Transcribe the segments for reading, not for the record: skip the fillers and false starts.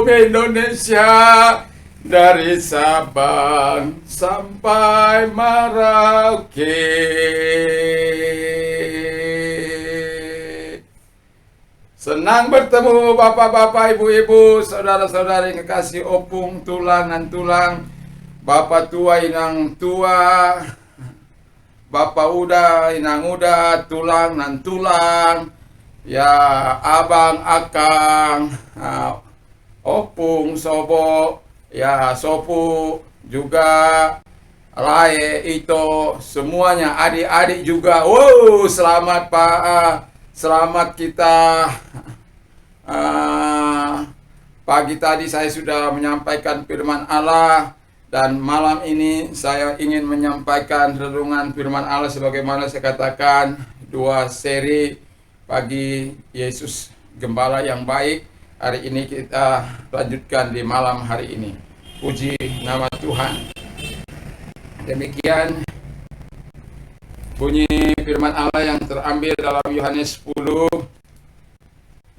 bumi Indonesia, dari Sabang sampai Merauke. Senang bertemu bapak-bapak, ibu-ibu, saudara-saudari yang kekasih opung, tulang dan tulang, bapak tua, inang tua, bapak uda, inang uda, tulang dan tulang, ya abang, akang, opung, sobo, ya sopu, juga Rae, Ito, semuanya, adik-adik juga. Wow, selamat Pak. Selamat kita. Pagi tadi saya sudah menyampaikan firman Allah, dan malam ini saya ingin menyampaikan renungan firman Allah sebagaimana saya katakan, dua seri pagi Yesus Gembala yang baik. Hari ini kita lanjutkan di malam hari ini. Puji nama Tuhan. Demikian bunyi firman Allah yang terambil dalam Yohanes 10.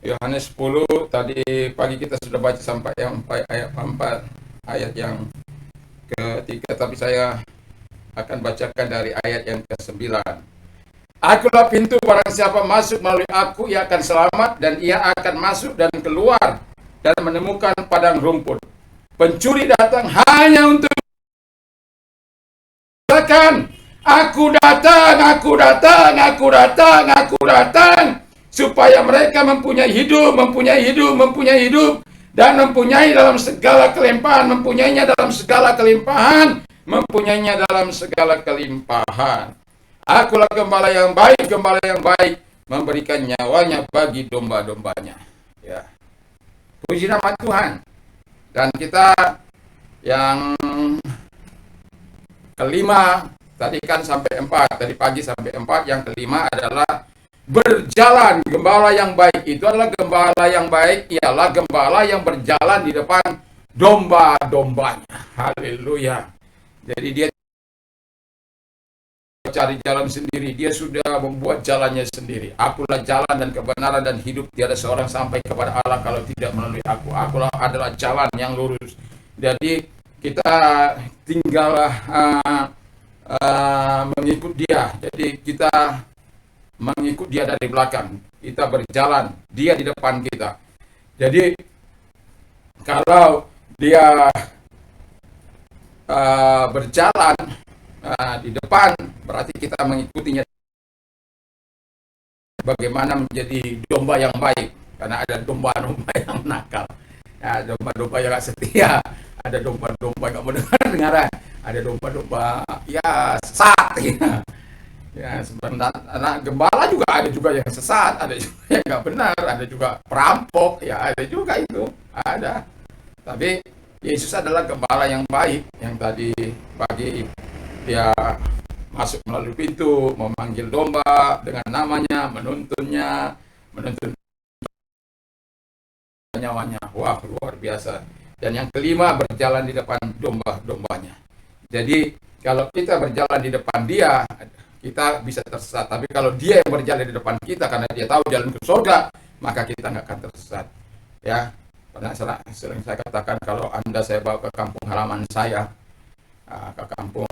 Yohanes 10 tadi pagi kita sudah baca sampai ayat 4, ayat yang ketiga, tapi saya akan bacakan dari ayat yang ke-9. Akulah pintu, barang siapa masuk melalui aku, ia akan selamat, dan ia akan masuk dan keluar dan menemukan padang rumput. Pencuri datang hanya untuk katakan, aku datang, aku datang, aku datang, aku datang, supaya mereka mempunyai hidup, dan mempunyai dalam segala kelimpahan, mempunyainya dalam segala kelimpahan. Akulah gembala yang baik, memberikan nyawanya bagi domba-dombanya. Ya. Puji nama Tuhan. Dan kita yang kelima, tadi kan sampai 4, tadi pagi sampai 4, yang kelima adalah berjalan. Gembala yang baik itu adalah gembala yang baik, ialah gembala yang berjalan di depan domba-dombanya. Haleluya. Jadi dia cari jalan sendiri, dia sudah membuat jalannya sendiri. Akulah jalan dan kebenaran dan hidup, tiada seorang sampai kepada Allah kalau tidak melalui aku. Akulah adalah jalan yang lurus. Jadi kita tinggal mengikut dia. Jadi kita mengikut dia dari belakang, kita berjalan, dia di depan kita. Jadi kalau dia berjalan di depan, berarti kita mengikutinya. Bagaimana menjadi domba yang baik, karena ada domba-domba yang nakal, ya, domba-domba yang gak setia, ada domba-domba yang gak mendengar-dengaran, ada domba-domba ya sesat, ya sebenarnya gembala juga ada juga yang sesat, ada juga yang nggak benar, ada juga perampok, ya ada juga itu, ada. Tapi Yesus adalah gembala yang baik, yang tadi pagi dia masuk melalui pintu, memanggil domba dengan namanya, menuntun nyawanya. Wah, luar biasa. Dan yang kelima, berjalan di depan domba-dombanya. Jadi kalau kita berjalan di depan dia, kita bisa tersesat. Tapi kalau dia yang berjalan di depan kita, karena dia tahu jalan ke surga, maka kita nggak akan tersesat. Ya, pernah sering saya katakan, kalau saya bawa ke kampung halaman saya, ke kampung,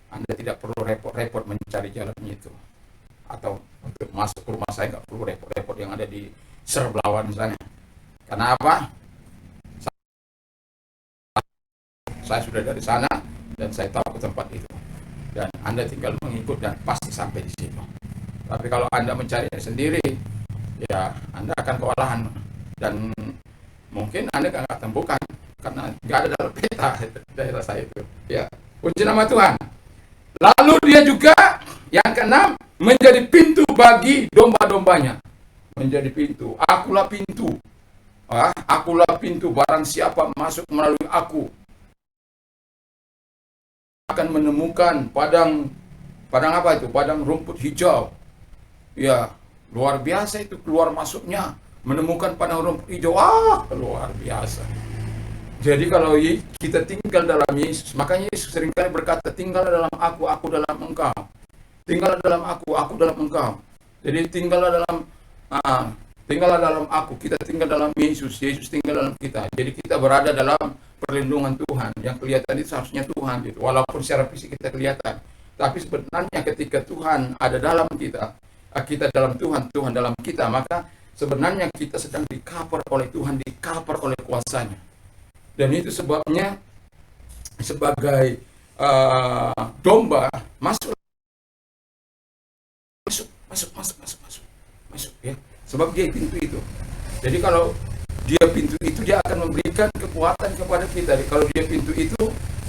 Anda tidak perlu repot-repot mencari jalannya itu. Atau untuk masuk ke rumah saya nggak perlu repot-repot yang ada di Serblawan misalnya. Karena apa? Saya sudah dari sana dan saya tahu ke tempat itu. Dan Anda tinggal mengikut dan pasti sampai di situ. Tapi kalau Anda mencarinya sendiri, ya Anda akan kewalahan. Dan mungkin Anda nggak temukan karena nggak ada dalam peta daerah saya itu. Ya, puji nama Tuhan. Lalu dia juga yang keenam, menjadi pintu bagi domba-dombanya. Menjadi pintu. Akulah pintu. Akulah pintu, barang siapa masuk melalui aku akan menemukan padang apa itu? Padang rumput hijau. Ya, luar biasa itu keluar masuknya. Menemukan padang rumput hijau. Luar biasa. Jadi kalau kita tinggal dalam Yesus, makanya Yesus seringkali berkata, tinggal dalam aku dalam engkau. Tinggal dalam aku dalam engkau. Jadi tinggal dalam Tinggallah dalam aku, kita tinggal dalam Yesus, Yesus tinggal dalam kita. Jadi kita berada dalam perlindungan Tuhan. Yang kelihatan itu seharusnya Tuhan gitu. Walaupun secara fisik kita kelihatan, tapi sebenarnya ketika Tuhan ada dalam kita, kita dalam Tuhan, Tuhan dalam kita, maka sebenarnya kita sedang di-cover oleh Tuhan, di-cover oleh kuasanya. Dan itu sebabnya sebagai domba masuk ya. Sebab dia pintu itu. Jadi kalau dia pintu itu, dia akan memberikan kekuatan kepada kita. Jadi kalau dia pintu itu,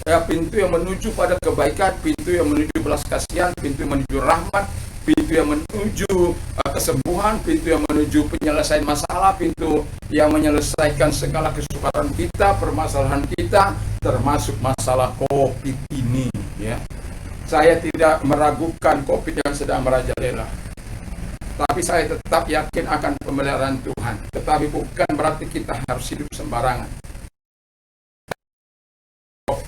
ya pintu yang menuju pada kebaikan, pintu yang menuju belas kasihan, pintu yang menuju rahmat, pintu yang menuju kesembuhan, pintu yang menuju penyelesaian masalah, pintu yang menyelesaikan segala kesukaran kita, permasalahan kita, termasuk masalah COVID ini. Ya, saya tidak meragukan COVID yang sedang merajalela. Tapi saya tetap yakin akan pemeliharaan Tuhan. Tetapi bukan berarti kita harus hidup sembarangan.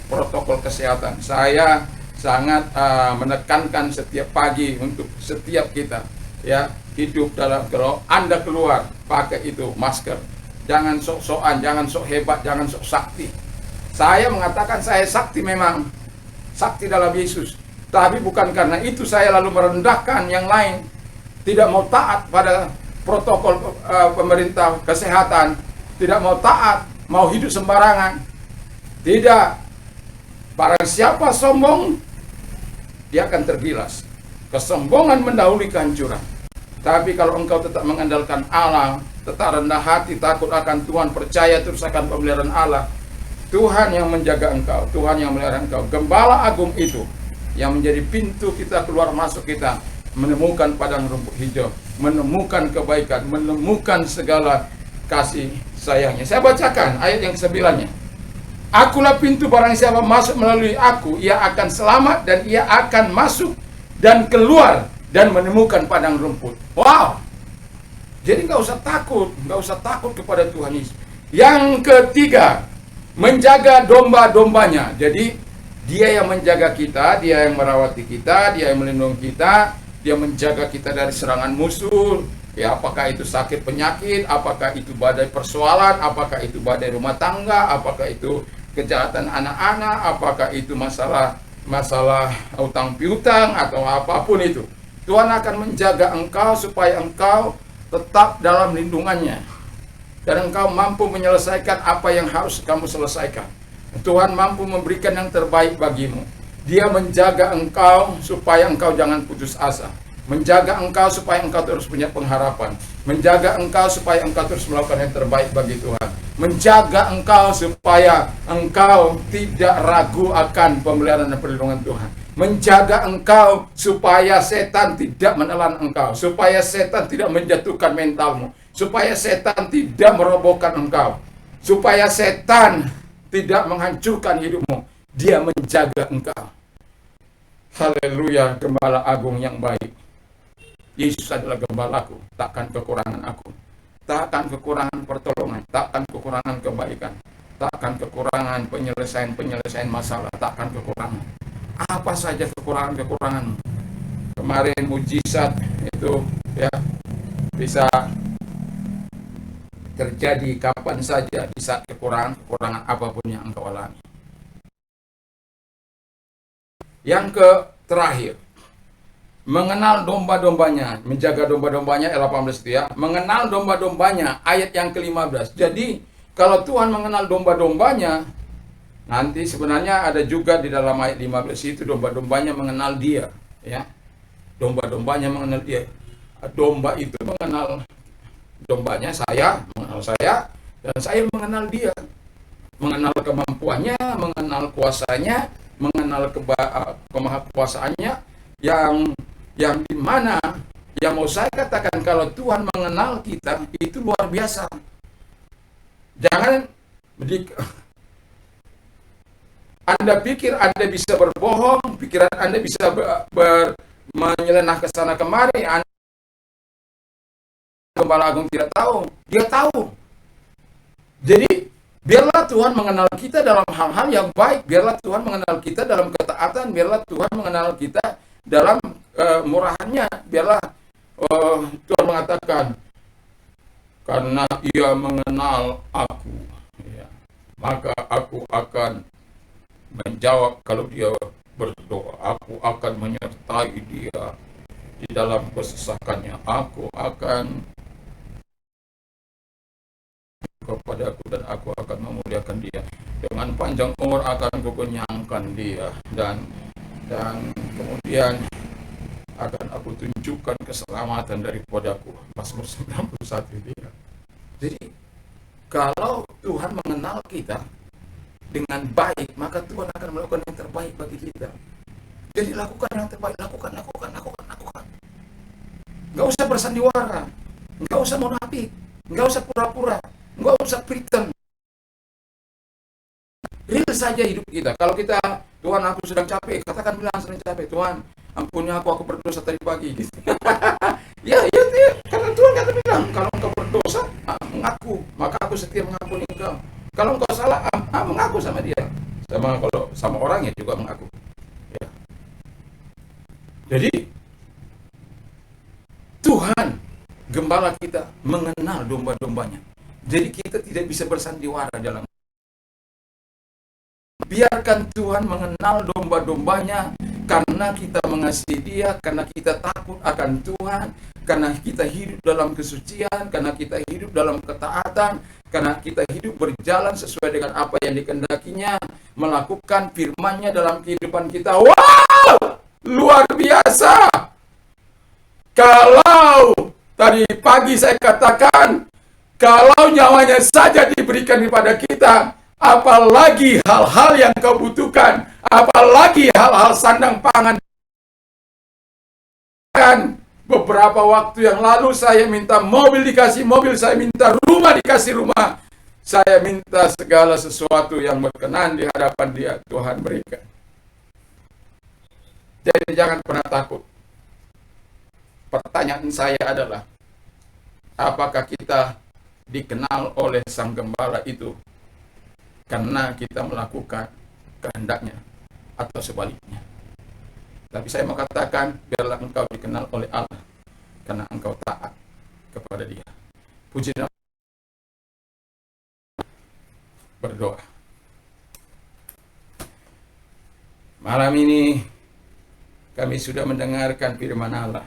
Protokol kesehatan. Saya sangat menekankan setiap pagi untuk setiap kita, ya, hidup dalam, kalau Anda keluar pakai itu masker. Jangan sok-sokan, jangan sok hebat, jangan sok sakti. Saya mengatakan saya sakti, memang sakti dalam Yesus. Tapi bukan karena itu saya lalu merendahkan yang lain. Tidak mau taat pada protokol pemerintah kesehatan, tidak mau taat, mau hidup sembarangan. Tidak. Barang siapa sombong, dia akan tergilas. Kesombongan mendahului kehancuran. Tapi kalau engkau tetap mengandalkan Allah, tetap rendah hati, takut akan Tuhan, percaya terus akan pemeliharaan Allah, Tuhan yang menjaga engkau, Tuhan yang memelihara engkau. Gembala agung itu yang menjadi pintu kita keluar masuk kita, menemukan padang rumput hijau, menemukan kebaikan, menemukan segala kasih sayangnya. Saya bacakan ayat yang ke-9-nya. Akulah pintu, barang siapa masuk melalui aku, ia akan selamat dan ia akan masuk dan keluar dan menemukan padang rumput. Wow! Jadi nggak usah takut kepada Tuhan Yesus. Yang ketiga, menjaga domba-dombanya. Jadi dia yang menjaga kita, dia yang merawati kita, dia yang melindungi kita. Dia menjaga kita dari serangan musuh, ya, apakah itu sakit penyakit, apakah itu badai persoalan, apakah itu badai rumah tangga, apakah itu kejahatan anak-anak, apakah itu masalah utang piutang atau apapun itu. Tuhan akan menjaga engkau supaya engkau tetap dalam lindungannya dan engkau mampu menyelesaikan apa yang harus kamu selesaikan. Tuhan mampu memberikan yang terbaik bagimu. Dia menjaga engkau supaya engkau jangan putus asa. Menjaga engkau supaya engkau terus punya pengharapan. Menjaga engkau supaya engkau terus melakukan yang terbaik bagi Tuhan. Menjaga engkau supaya engkau tidak ragu akan pemeliharaan dan perlindungan Tuhan. Menjaga engkau supaya setan tidak menelan engkau. Supaya setan tidak menjatuhkan mentalmu. Supaya setan tidak merobohkan engkau. Supaya setan tidak menghancurkan hidupmu. Dia menjaga engkau. Haleluya, gembala agung yang baik. Yesus adalah gembalaku, takkan kekurangan aku. Takkan kekurangan pertolongan, takkan kekurangan kebaikan, takkan kekurangan penyelesaian masalah, takkan kekurangan. Apa saja kekurangan-kekuranganmu. Kemarin mujizat itu, ya, bisa terjadi kapan saja di saat kekurangan apapun yang engkau alami. Yang terakhir, mengenal domba-dombanya, menjaga domba-dombanya, ayat 18 itu ya. Mengenal domba-dombanya, ayat yang ke-15. Jadi, kalau Tuhan mengenal domba-dombanya, nanti sebenarnya ada juga di dalam ayat 15 itu, domba-dombanya mengenal dia, ya. Domba-dombanya mengenal dia. Domba itu mengenal dombanya, saya mengenal saya, dan saya mengenal dia. Mengenal kemampuannya, mengenal kuasanya, mengenal kemahakuasaannya, yang dimana yang mau saya katakan, kalau Tuhan mengenal kita itu luar biasa. Jangan Anda pikir Anda bisa berbohong, pikiran Anda bisa menyelenah ke sana kemari. Gembala agung tidak tahu, dia tahu. Jadi biarlah Tuhan mengenal kita dalam hal-hal yang baik. Biarlah Tuhan mengenal kita dalam ketaatan. Biarlah Tuhan mengenal kita dalam murahannya. Biarlah Tuhan mengatakan, karena ia mengenal aku, ya, maka aku akan menjawab kalau dia berdoa. Aku akan menyertai dia di dalam kesesakannya. Aku akan kepadaku dan aku akan memuliakan dia. Dengan panjang umur akan kukenyangkan dia, dan kemudian akan aku tunjukkan keselamatan daripadaku. Mazmur 91 dia. Jadi kalau Tuhan mengenal kita dengan baik, maka Tuhan akan melakukan yang terbaik bagi kita. Jadi lakukan yang terbaik, lakukan. Nggak usah bersandiwara, nggak usah munafik, nggak usah pura-pura, nggak usah pretend. Real saja hidup kita. Kalau kita, Tuhan aku sedang capek, katakan bilang sedang capek. Tuhan ampuni aku berdosa tadi pagi. Gitu. ya, karena Tuhan kata bilang, kalau engkau berdosa, mengaku, maka aku setia mengampuni engkau. Kalau engkau salah, mengaku sama dia. Kalau sama orangnya juga mengaku. Ya. Jadi Tuhan, gembala kita, mengenal domba-dombanya. Jadi kita tidak bisa bersandiwara dalam. Biarkan Tuhan mengenal domba-dombanya, karena kita mengasihi dia, karena kita takut akan Tuhan, karena kita hidup dalam kesucian, karena kita hidup dalam ketaatan, karena kita hidup berjalan sesuai dengan apa yang dikehendakinya, melakukan firman-Nya dalam kehidupan kita. Wow! Luar biasa! Kalau tadi pagi saya katakan, kalau nyawanya saja diberikan kepada kita, apalagi hal-hal yang kau butuhkan, apalagi hal-hal sandang pangan. Beberapa waktu yang lalu saya minta mobil dikasih mobil, saya minta rumah dikasih rumah, saya minta segala sesuatu yang berkenan di hadapan Dia, Tuhan berikan. Jadi jangan pernah takut. Pertanyaan saya adalah, apakah kita dikenal oleh Sang Gembala itu karena kita melakukan kehendaknya, atau sebaliknya? Tapi saya mau katakan, biarlah engkau dikenal oleh Allah karena engkau taat kepada Dia. Puji nama. Berdoa. Malam ini kami sudah mendengarkan firman Allah.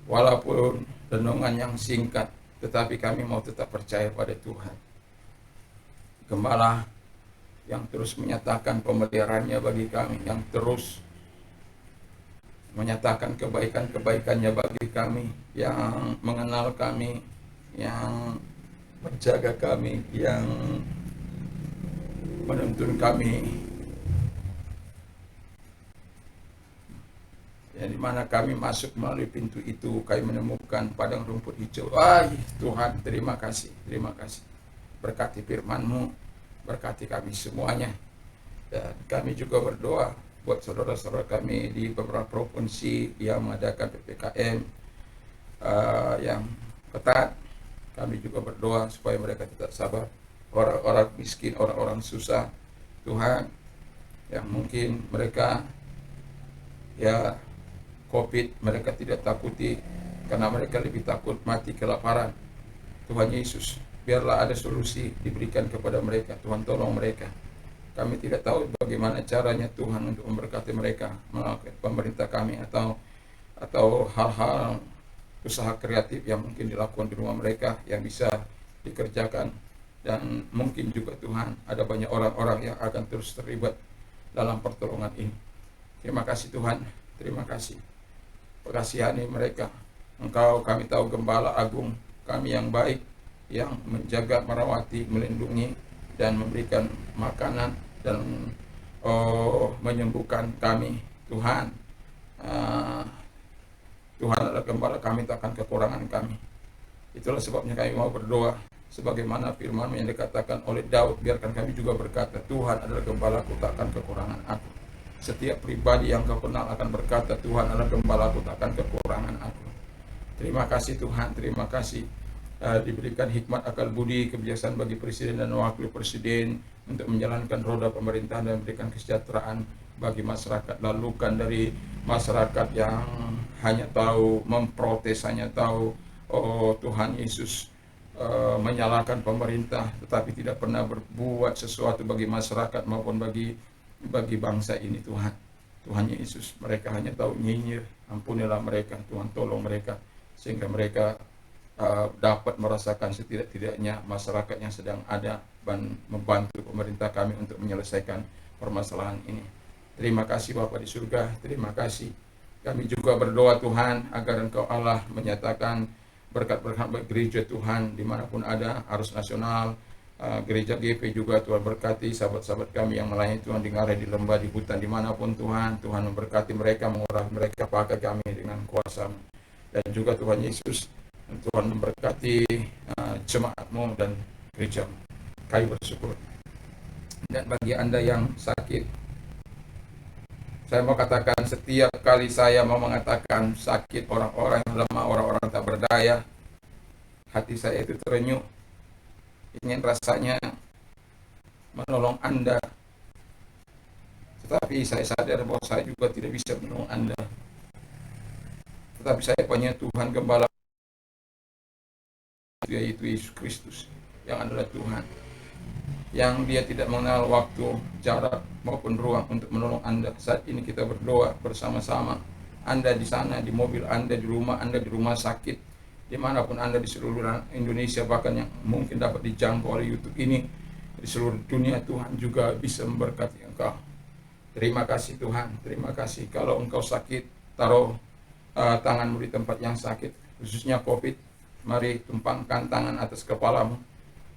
Walaupun renungan yang singkat, tetapi kami mau tetap percaya pada Tuhan. Gembala yang terus menyatakan pemeliharaannya bagi kami, yang terus menyatakan kebaikan-kebaikannya bagi kami, yang mengenal kami, yang menjaga kami, yang menuntun kami, yang dimana kami masuk melalui pintu itu, kami menemukan padang rumput hijau. Tuhan, terima kasih. Berkati firman-Mu, berkati kami semuanya. Dan kami juga berdoa buat saudara-saudara kami di beberapa provinsi yang mengadakan PPKM yang ketat. Kami juga berdoa supaya mereka tetap sabar. Orang-orang miskin, orang-orang susah, Tuhan, yang mungkin mereka COVID, mereka tidak takuti karena mereka lebih takut mati kelaparan. Tuhan Yesus, biarlah ada solusi diberikan kepada mereka. Tuhan, tolong mereka. Kami tidak tahu bagaimana caranya Tuhan untuk memberkati mereka melalui pemerintah kami, atau hal-hal usaha kreatif yang mungkin dilakukan di rumah mereka yang bisa dikerjakan. Dan mungkin juga Tuhan, ada banyak orang-orang yang akan terus terlibat dalam pertolongan ini. Terima kasih Tuhan, terima kasih. Kasihani mereka. Engkau, kami tahu, Gembala Agung kami yang baik, yang menjaga, merawati, melindungi, dan memberikan makanan dan menyembuhkan kami. Tuhan, Tuhan adalah Gembala kami, takkan kekurangan kami. Itulah sebabnya kami mau berdoa sebagaimana firman-Mu yang dikatakan oleh Daud, biarkan kami juga berkata, Tuhan adalah Gembalaku, takkan kekurangan aku. Setiap pribadi yang Kau kenal akan berkata, Tuhan adalah Gembalaku, takkan kekurangan aku. Terima kasih Tuhan, terima kasih diberikan hikmat, akal budi, kebijaksanaan bagi Presiden dan Wakil Presiden untuk menjalankan roda pemerintahan dan memberikan kesejahteraan bagi masyarakat. Lalukan dari masyarakat yang hanya tahu memprotes, hanya tahu Oh Tuhan Yesus, menyalahkan pemerintah, tetapi tidak pernah berbuat sesuatu bagi masyarakat maupun bagi bangsa ini Tuhan. Tuhan Yesus, mereka hanya tahu nyinyir. Ampunilah mereka, Tuhan, tolong mereka sehingga mereka dapat merasakan setidak-tidaknya masyarakat yang sedang ada dan membantu pemerintah kami untuk menyelesaikan permasalahan ini. Terima kasih Bapa di surga, terima kasih. Kami juga berdoa Tuhan agar Engkau Allah menyatakan berkat-berkat bagi gereja Tuhan dimanapun ada, Arus Nasional, gereja GP juga Tuhan berkati sahabat-sahabat kami yang melayani Tuhan di ngarai, di lembah, di hutan, dimanapun Tuhan. Tuhan memberkati mereka, mengurahi mereka, pakai kami dengan kuasa-Mu. Dan juga Tuhan Yesus, Tuhan memberkati jemaat-Mu dan gereja-Mu. Kami bersyukur. Dan bagi Anda yang sakit, saya mau katakan, setiap kali saya mau mengatakan sakit orang-orang yang lemah, orang-orang tak berdaya, hati saya itu terenyuh, ingin rasanya menolong Anda. Tetapi saya sadar bahwa saya juga tidak bisa menolong Anda. Tetapi saya punya Tuhan Gembala, yaitu Yesus Kristus, yang adalah Tuhan, yang Dia tidak mengenal waktu, jarak maupun ruang untuk menolong Anda. Saat ini kita berdoa bersama-sama. Anda di sana, di mobil Anda, di rumah Anda, di rumah sakit, dimanapun Anda di seluruh Indonesia, bahkan yang mungkin dapat dijangkau oleh YouTube ini di seluruh dunia, Tuhan juga bisa memberkati engkau. Terima kasih Tuhan, terima kasih. Kalau engkau sakit, taruh tanganmu di tempat yang sakit, khususnya COVID. Mari tumpangkan tangan atas kepalamu,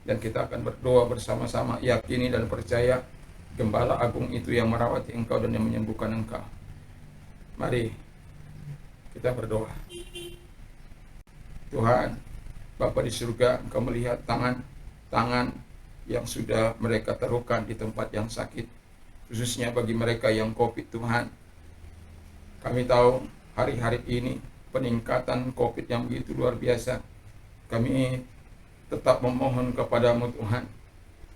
dan kita akan berdoa bersama-sama, yakini dan percaya Gembala Agung itu yang merawati engkau dan yang menyembuhkan engkau. Mari kita berdoa. Tuhan, Bapa di surga, Engkau melihat tangan yang sudah mereka taruhkan di tempat yang sakit, khususnya bagi mereka yang COVID, Tuhan. Kami tahu hari-hari ini peningkatan COVID yang begitu luar biasa. Kami tetap memohon kepadamu Tuhan,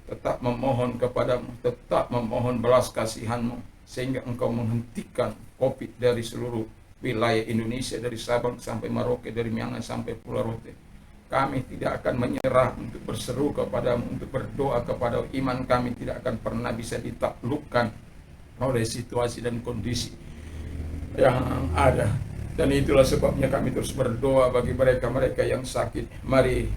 tetap memohon kepadamu, tetap memohon belas kasihan-Mu, sehingga Engkau menghentikan COVID dari seluruh wilayah Indonesia, dari Sabang sampai Merauke, dari Miangas sampai Pulau Rote. Kami tidak akan menyerah untuk berseru kepadamu, untuk berdoa kepada iman kami tidak akan pernah bisa ditaklukkan oleh situasi dan kondisi yang ada. Dan itulah sebabnya kami terus berdoa bagi mereka-mereka yang sakit. Mari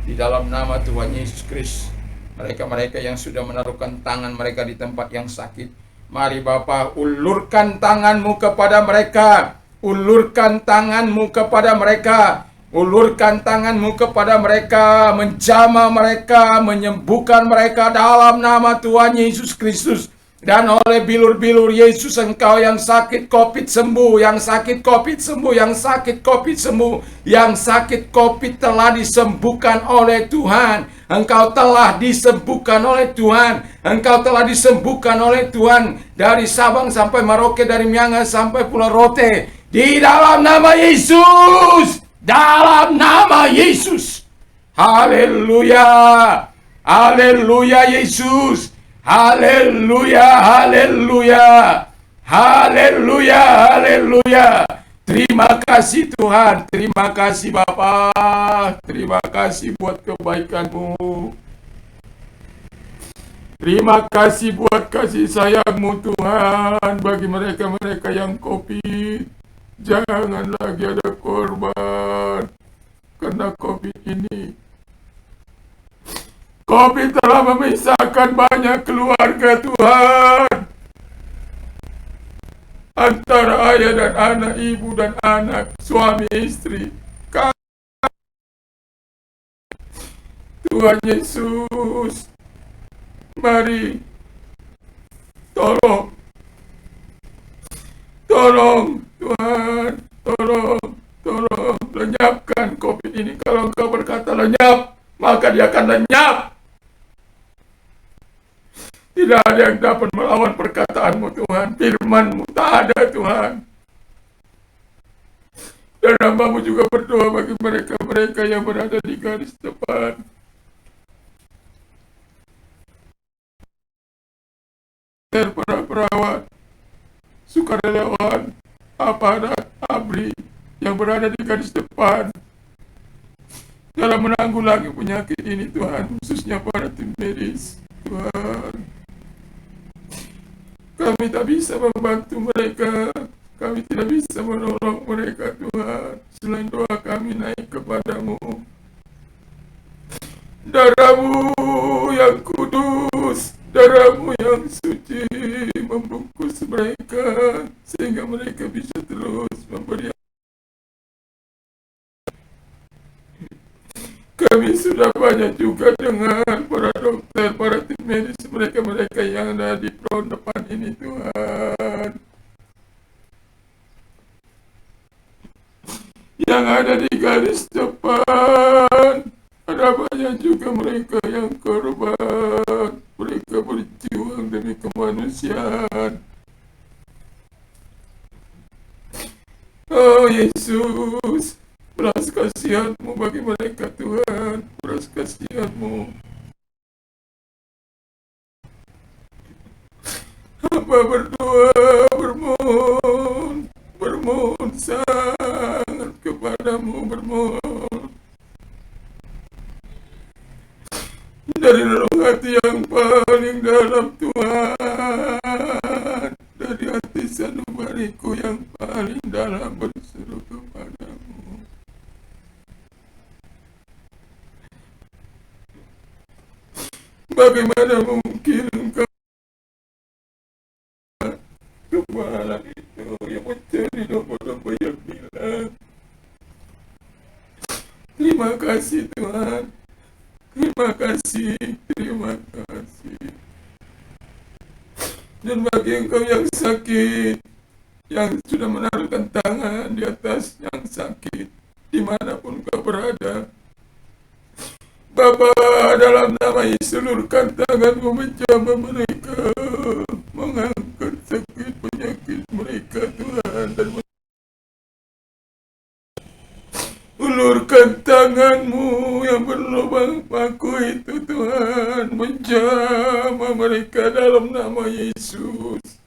di dalam nama Tuhan Yesus Kristus, mereka-mereka yang sudah menaruhkan tangan mereka di tempat yang sakit, mari Bapa, ulurkan tanganmu kepada mereka. Ulurkan tanganmu kepada mereka. Ulurkan tanganmu kepada mereka, menjamah mereka, menyembuhkan mereka dalam nama Tuhan Yesus Kristus. Dan oleh bilur-bilur Yesus, engkau yang sakit COVID sembuh, yang sakit COVID sembuh, yang sakit COVID sembuh, yang sakit COVID telah disembuhkan oleh Tuhan. Engkau telah disembuhkan oleh Tuhan. Engkau telah disembuhkan oleh Tuhan. Dari Sabang sampai Merauke, dari Miangas sampai Pulau Rote. Di dalam nama Yesus. Dalam nama Yesus. Haleluya. Haleluya Yesus. Haleluya, haleluya, haleluya, haleluya. Terima kasih Tuhan, terima kasih Bapa, terima kasih buat kebaikan-Mu. Terima kasih buat kasih sayang-Mu Tuhan bagi mereka-mereka yang COVID. Jangan lagi ada korban karena COVID ini. COVID telah memisahkan banyak keluarga Tuhan, antara ayah dan anak, ibu dan anak, suami istri. Tuhan Yesus, mari tolong Tuhan, tolong lenyapkan COVID ini. Kalau Engkau berkata lenyap, maka dia akan lenyap. Tidak ada yang dapat melawan perkataan-Mu Tuhan, firman-Mu tak ada Tuhan. Dan hamba-Mu juga berdoa bagi mereka-mereka yang berada di garis depan. Para perawat, sukarelawan, aparat, ABRI yang berada di garis depan dalam menanggulangi penyakit ini Tuhan, khususnya para tim medis. Tuhan, kami tak bisa membantu mereka, kami tidak bisa menolong mereka Tuhan, selain doa kami naik kepadamu. Darah-Mu yang kudus, darah-Mu yang suci membungkus mereka, sehingga mereka bisa terus memberi. Kami sudah banyak juga dengan para dokter, para tim medis, mereka-mereka yang ada di front depan ini Tuhan, yang ada di garis depan. Ada banyak juga mereka yang korban, mereka berjuang demi kemanusiaan. Oh Yesus, belas kasihan-Mu bagi mereka Tuhan, belas kasihan-Mu. Hamba berdoa, bermohon sangat kepadamu, bermohon dari dalam hati yang paling dalam Tuhan, dari hati sanubariku yang paling dalam berseru kepadamu. Bagaimana mungkin Engkau kepala itu yang mencari domba-domba yang hilang? Terima kasih Tuhan, terima kasih, terima kasih. Dan bagi Engkau yang sakit, yang sudah menaruhkan tangan di atas yang sakit, dimanapun Engkau berada, Bapa, dalam nama Yesus, ulurkan tangan-Mu menjamah mereka, mengangkat sakit penyakit mereka Tuhan, dan ulurkan tangan-Mu yang berlubang paku itu Tuhan, menjamah mereka dalam nama Yesus.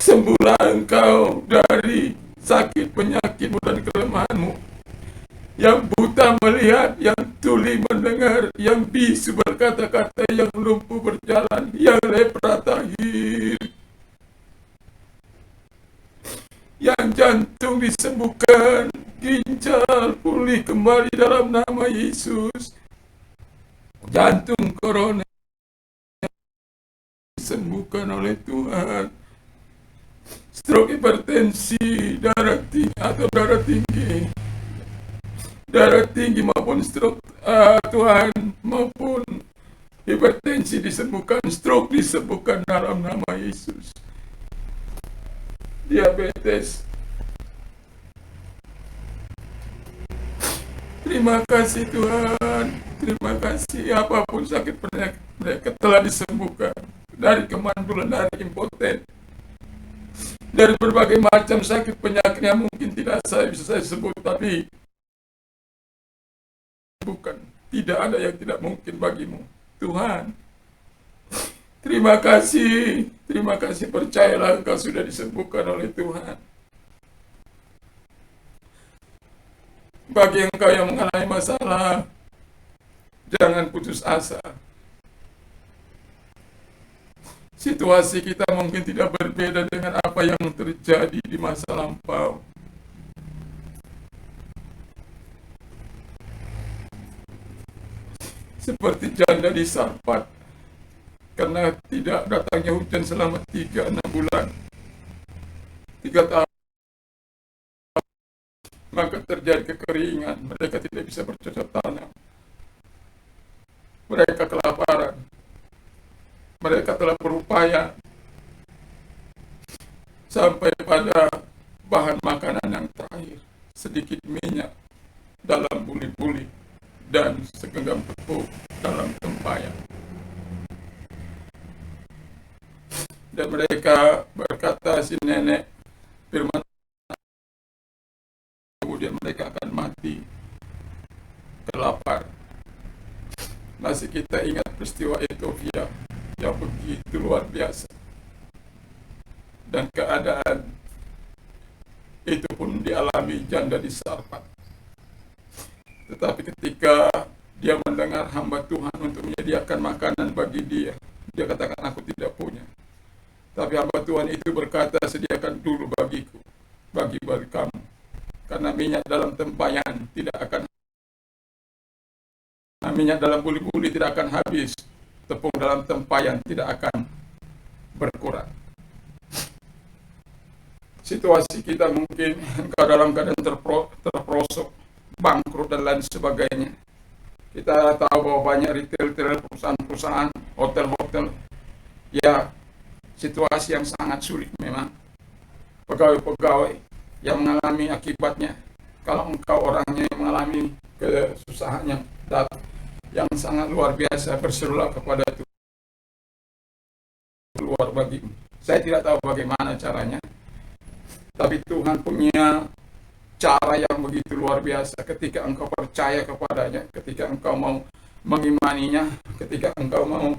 Sembuhlah Engkau dari sakit penyakit-Mu dan kelemahan-Mu. Yang buta melihat, yang tuli mendengar, yang bisu berkata-kata, yang lumpuh berjalan, yang lepra tahir, yang jantung disembuhkan, ginjal pulih kembali dalam nama Yesus. Jantung korona disembuhkan oleh Tuhan. Stroke, hipertensi, darah tinggi maupun stroke Tuhan, maupun hipertensi disembuhkan, stroke disembuhkan dalam nama Yesus. Diabetes, terima kasih Tuhan, terima kasih. Apapun sakit penyakit mereka telah disembuhkan, dari kemandulan, dari impoten, dari berbagai macam sakit penyakit yang mungkin tidak bisa saya sebut, tapi bukan, tidak ada yang tidak mungkin bagimu Tuhan. Terima kasih, percayalah Engkau sudah disembuhkan oleh Tuhan. Bagi Engkau yang mengalami masalah, jangan putus asa. Situasi kita mungkin tidak berbeda dengan apa yang terjadi di masa lampau. Seperti janda di Sarfat, karena tidak datangnya hujan selama 3-6 bulan, 3 tahun, maka terjadi kekeringan, mereka tidak bisa bercocok tanam, mereka kelaparan, mereka telah berupaya sampai pada bahan makanan yang terakhir, sedikit minyak dalam buli-buli dan segenggam tepung dalam tempayan. Dan mereka berkata, si nenek, firman, kemudian mereka akan mati kelaparan. Masih kita ingat peristiwa Ethiopia yang begitu luar biasa, dan keadaan itu pun dialami janda di Sarfat. Tetapi ketika dia mendengar hamba Tuhan untuk menyediakan makanan bagi dia, dia katakan, aku tidak punya. Tapi hamba Tuhan itu berkata, sediakan dulu bagiku, bagi kamu. Karena minyak dalam tempayan tidak akan, minyak dalam buli-buli tidak akan habis, tepung dalam tempayan tidak akan berkurang. Situasi kita mungkin engkau dalam keadaan terperosok, bangkrut dan lain sebagainya. Kita tahu bahwa banyak retail, perusahaan-perusahaan, hotel-hotel, ya situasi yang sangat sulit memang. Pegawai-pegawai yang mengalami akibatnya, kalau engkau orangnya yang mengalami kesusahan yang sangat luar biasa, berserulah kepada Tuhan keluar bagimu. Saya tidak tahu bagaimana caranya, tapi Tuhan punya cara yang begitu luar biasa ketika engkau percaya kepadanya, ketika engkau mau mengimaninya, ketika engkau mau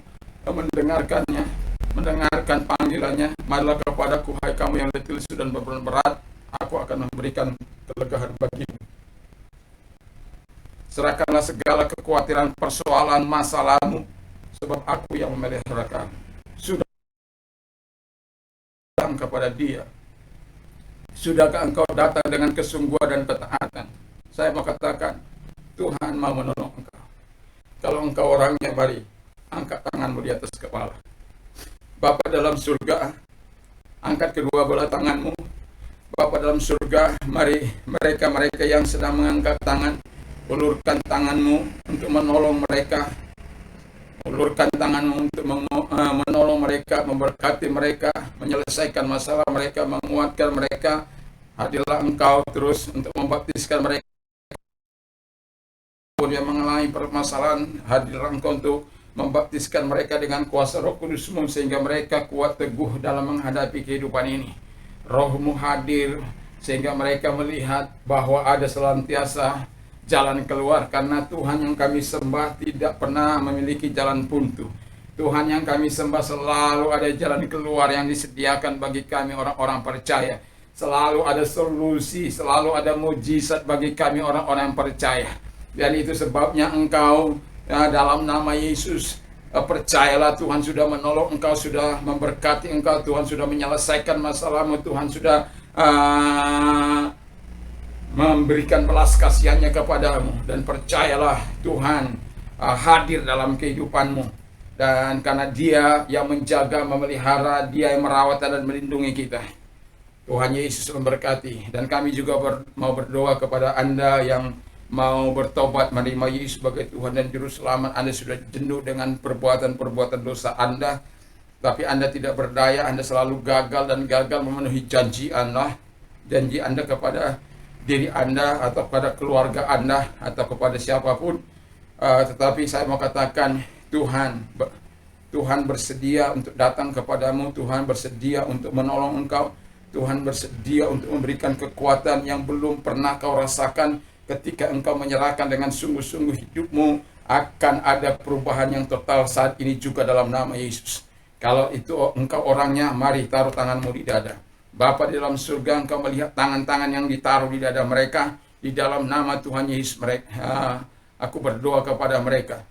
mendengarkannya, mendengarkan panggilannya. Marilah kepadaku, hai kamu yang letih lesu dan beban berat, aku akan memberikan kelegaan bagimu. Serahkanlah segala kekhawatiran, persoalan, masalahmu, sebab aku yang memelihara kamu. Sudah datang kepada Dia. Sudahkah engkau datang dengan kesungguhan dan ketaatan? Saya mau katakan, Tuhan mau menolong engkau. Kalau engkau orangnya, mari angkat tanganmu di atas kepala. Bapa dalam surga, angkat kedua belah tanganmu. Bapa dalam surga, mari mereka-mereka yang sedang mengangkat tangan, ulurkan tanganmu untuk menolong mereka. Ulurkan tanganmu untuk menolong mereka, memberkati mereka, menyelesaikan masalah mereka, menguatkan mereka. Hadirlah engkau terus untuk membaptiskan mereka yang mengalami permasalahan. Hadirlah engkau untuk membaptiskan mereka dengan kuasa Roh Kudus-Mu, sehingga mereka kuat teguh dalam menghadapi kehidupan ini. Roh-Mu hadir sehingga mereka melihat bahwa ada senantiasa jalan keluar, karena Tuhan yang kami sembah tidak pernah memiliki jalan buntu. Tuhan yang kami sembah selalu ada jalan keluar yang disediakan bagi kami orang-orang percaya. Selalu ada solusi, selalu ada mujizat bagi kami orang-orang yang percaya. Dan itu sebabnya engkau dalam nama Yesus, percayalah, Tuhan sudah menolong engkau, sudah memberkati engkau, Tuhan sudah menyelesaikan masalahmu, Tuhan sudah memberikan belas kasihannya kepadamu. Dan percayalah, Tuhan hadir dalam kehidupanmu. Dan karena Dia yang menjaga, memelihara, Dia yang merawat dan melindungi kita. Tuhan Yesus memberkati. Dan kami juga mau berdoa kepada Anda yang mau bertobat, menerima Yesus sebagai Tuhan dan Juru Selamat. Anda sudah jenuh dengan perbuatan-perbuatan dosa Anda, tapi Anda tidak berdaya, Anda selalu gagal dan gagal memenuhi janji Anda kepada diri Anda atau kepada keluarga Anda atau kepada siapapun. Tetapi saya mau katakan, Tuhan bersedia untuk datang kepadamu. Tuhan bersedia untuk menolong engkau. Tuhan bersedia untuk memberikan kekuatan yang belum pernah kau rasakan. Ketika engkau menyerahkan dengan sungguh-sungguh hidupmu, akan ada perubahan yang total saat ini juga dalam nama Yesus. Kalau itu engkau orangnya, mari taruh tanganmu di dada. Bapa di dalam surga, engkau melihat tangan-tangan yang ditaruh di dada mereka. Di dalam nama Tuhan Yesus, aku berdoa kepada mereka.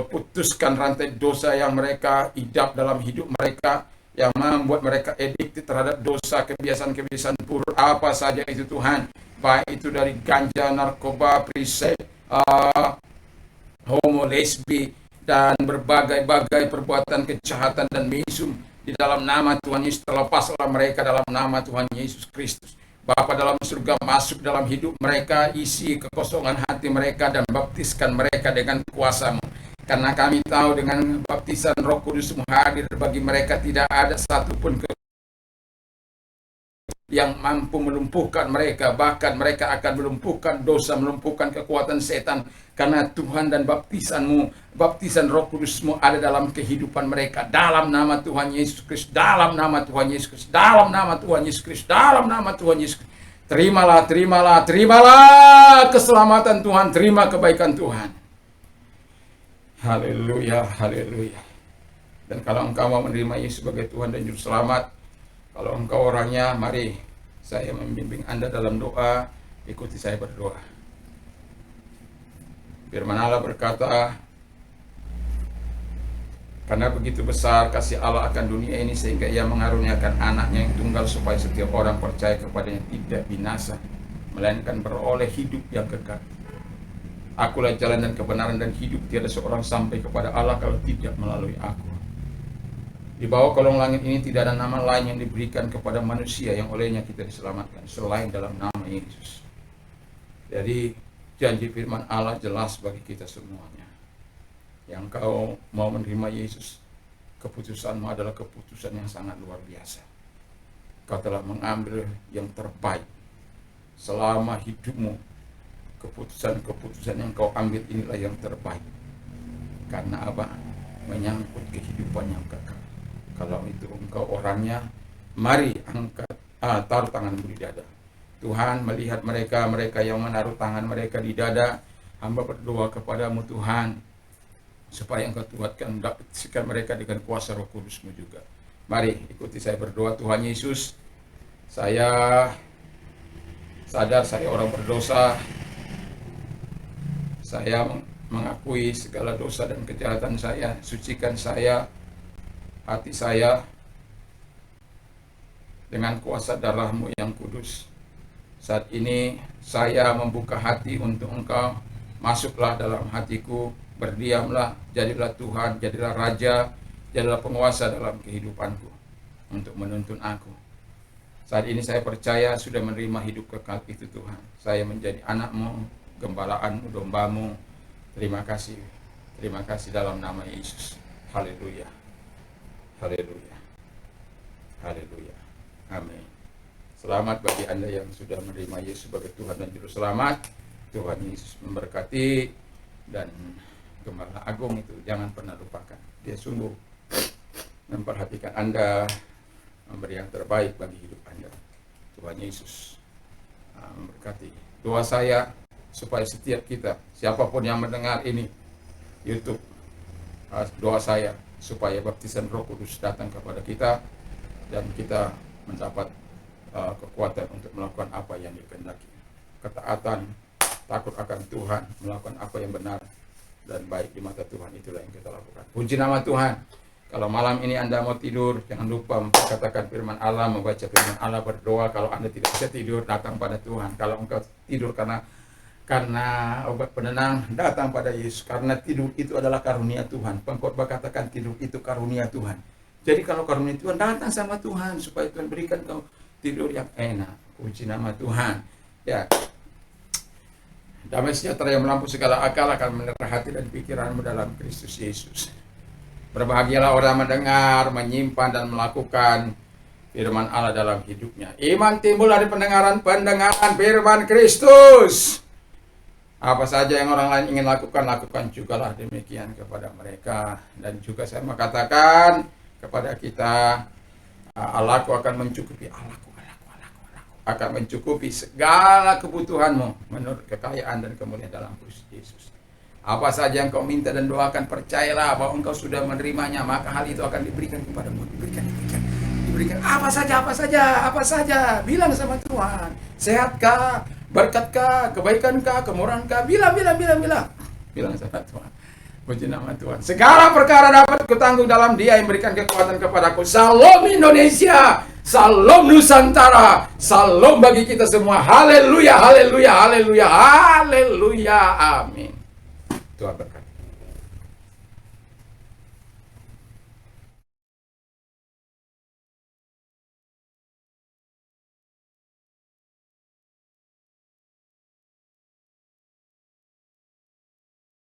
Putuskan rantai dosa yang mereka idap dalam hidup mereka, yang membuat mereka adiktif terhadap dosa, kebiasaan-kebiasaan buruk apa saja itu Tuhan. Baik itu dari ganja, narkoba, prisek, homo, lesbi, dan berbagai-bagai perbuatan kejahatan dan mesum. Di dalam nama Tuhan Yesus, terlepaslah mereka dalam nama Tuhan Yesus Kristus. Bapa dalam surga, masuk dalam hidup mereka, isi kekosongan hati mereka dan baptiskan mereka dengan kuasa-Mu. Karena kami tahu dengan baptisan Roh Kudus hadir bagi mereka, tidak ada satupun yang mampu melumpuhkan mereka. Bahkan mereka akan melumpuhkan dosa, melumpuhkan kekuatan setan. Karena Tuhan dan baptisan-Mu, baptisan Roh Kudus-Mu ada dalam kehidupan mereka. Dalam nama Tuhan Yesus Kristus, dalam nama Tuhan Yesus Kristus, dalam nama Tuhan Yesus Kristus, dalam nama Tuhan Yesus Kristus. Terimalah, terimalah, terimalah keselamatan Tuhan, terima kebaikan Tuhan. Haleluya, haleluya. Dan kalau engkau mau menerima Yesus sebagai Tuhan dan Juru Selamat, kalau engkau orangnya, mari Saya membimbing Anda dalam doa, ikuti saya berdoa. Firman Allah berkata, karena begitu besar kasih Allah akan dunia ini sehingga ia mengaruniakan anaknya yang tunggal supaya setiap orang percaya kepadanya tidak binasa, melainkan beroleh hidup yang kekal. Akulah jalan dan kebenaran dan hidup, tiada seorang sampai kepada Allah kalau tidak melalui aku. Di bawah kolong langit ini tidak ada nama lain yang diberikan kepada manusia yang olehnya kita diselamatkan selain dalam nama Yesus. Jadi janji firman Allah jelas bagi kita semuanya. Yang kau mau menerima Yesus, keputusanmu adalah keputusan yang sangat luar biasa. Kau telah mengambil yang terbaik selama hidupmu. Keputusan-keputusan yang kau ambil inilah yang terbaik. Karena apa? Menyangkut kehidupan yang kekal. Kalau itu engkau orangnya, mari angkat, taruh tanganmu di dada. Tuhan melihat mereka yang menaruh tangan mereka di dada. Hamba berdoa kepadamu Tuhan, supaya engkau kuatkan mereka dengan kuasa Roh Kudus-Mu juga. Mari ikuti saya berdoa. Tuhan Yesus, saya sadar saya orang berdosa. Saya mengakui segala dosa dan kejahatan saya. Sucikan saya, hati saya, dengan kuasa darah-Mu yang kudus. Saat ini saya membuka hati untuk Engkau. Masuklah dalam hatiku, berdiamlah, jadilah Tuhan, jadilah Raja, jadilah penguasa dalam kehidupanku untuk menuntun aku. Saat ini saya percaya sudah menerima hidup kekal itu Tuhan. Saya menjadi anak-Mu, gembalaan-Mu, domba-Mu. Terima kasih dalam nama Yesus. Haleluya, haleluya, haleluya, amin. Selamat bagi Anda yang sudah menerima Yesus sebagai Tuhan dan Juru Selamat. Tuhan Yesus memberkati. Dan Gembala Agung itu jangan pernah lupakan. Dia sungguh memperhatikan Anda, memberi yang terbaik bagi hidup Anda. Tuhan Yesus memberkati. Doa saya supaya setiap kita, siapapun yang mendengar ini YouTube, doa saya supaya baptisan Roh Kudus datang kepada kita dan kita mendapat kekuatan untuk melakukan apa yang dikehendaki. Ketaatan, takut akan Tuhan, melakukan apa yang benar dan baik di mata Tuhan, itulah yang kita lakukan. Puji nama Tuhan. Kalau malam ini Anda mau tidur, jangan lupa memperkatakan firman Allah, membaca firman Allah, berdoa. Kalau Anda tidak bisa tidur, datang pada Tuhan. Kalau engkau tidur karena obat penenang, datang pada Yesus. Karena tidur itu adalah karunia Tuhan. Pengkhotbah katakan tidur itu karunia Tuhan. Jadi kalau karunia Tuhan, datang sama Tuhan supaya Tuhan berikan kau tidur yang enak. Puji nama Tuhan. Ya. Damai sejahtera yang melampaui segala akal akan menerah hati dan pikiranmu dalam Kristus Yesus. Berbahagialah orang mendengar, menyimpan dan melakukan firman Allah dalam hidupnya. Iman timbul dari pendengaran firman Kristus. Apa saja yang orang lain ingin lakukan jugalah demikian kepada mereka. Dan juga saya mau katakan kepada kita, Allahku akan mencukupi, Allahku akan mencukupi segala kebutuhanmu menurut kekayaan dan kemuliaan dalam Kristus Yesus. Apa saja yang kau minta dan doakan, percayalah bahwa engkau sudah menerimanya, maka hal itu akan diberikan kepadamu. Diberikan apa saja. Bilang sama Tuhan, sehatkah, berkatkah, kebaikankah, kemurahankah, bilang sama Tuhan. Puji nama Tuhan. Segala perkara dapat kutanggung dalam Dia yang memberikan kekuatan kepadaku. Salam Indonesia, salam Nusantara, salam bagi kita semua. Haleluya, haleluya, haleluya, haleluya, amin. Tuhan berkati.